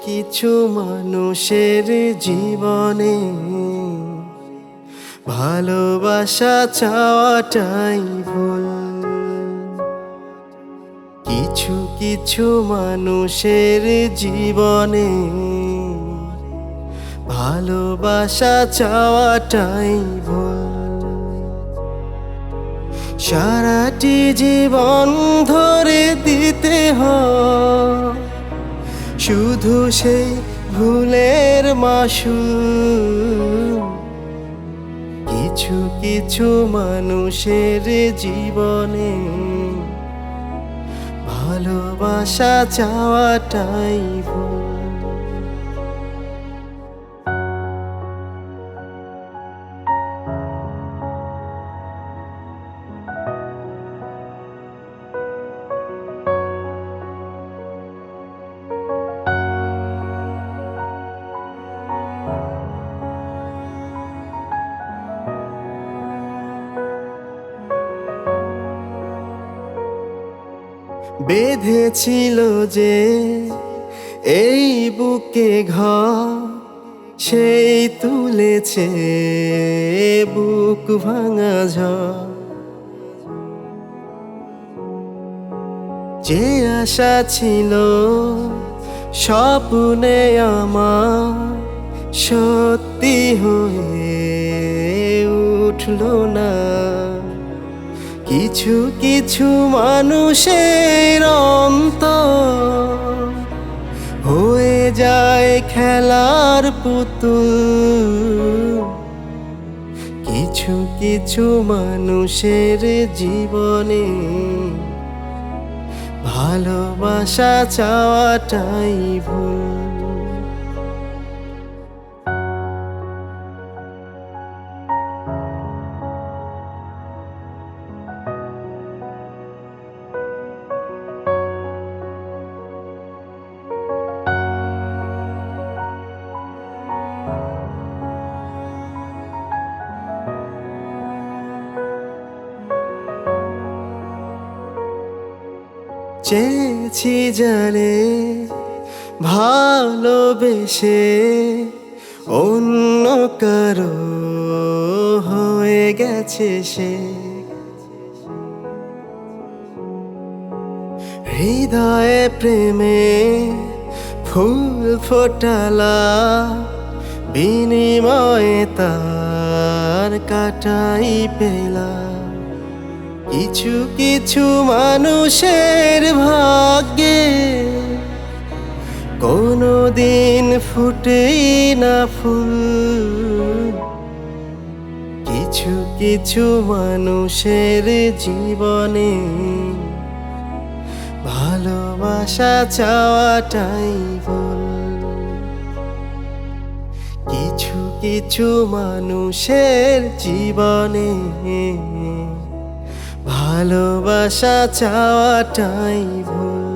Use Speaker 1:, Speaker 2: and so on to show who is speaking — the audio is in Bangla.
Speaker 1: কিছু মানুষের জীবনে ভালোবাসা চাওয়াটাই ভুল। কিছু কিছু মানুষের জীবনে ভালোবাসা চাওয়াটাই ভুল। সারাটি জীবন ধরে দিতে হয় শুধু সেই ভুলের মাসুল। কিছু কিছু মানুষের জীবনে ভালোবাসা চাওয়াটাই ভুল। বেঁধেছিল যে এই বুকে ঘর, সেই তুলেছে বুক ভাঙা ঝড়। যে আশা ছিল স্বপ্নে আমার সত্যি হয়ে উঠলো না। কিছু কিছু মানুষের অন্তর হয়ে যায় খেলার পুতুল। কিছু কিছু মানুষের জীবনে ভালোবাসা চাওয়াটাই ভুল। চেয়েছি জানে ভালোবেসে অন্য কারো হয়ে গেছে সে। হৃদয়ে প্রেমে ফুল ফোটালা বিনিময়ে তার কাটাই পেলা। কিছু কিছু মানুষের ভাগ্যে কোনোদিন ফুটেই না ফুল। কিছু কিছু মানুষের জীবনে ভালোবাসা চাওয়াটাই ভুল। কিছু কিছু মানুষের জীবনে ভালোবাসা চাওয়াটাই ভুল।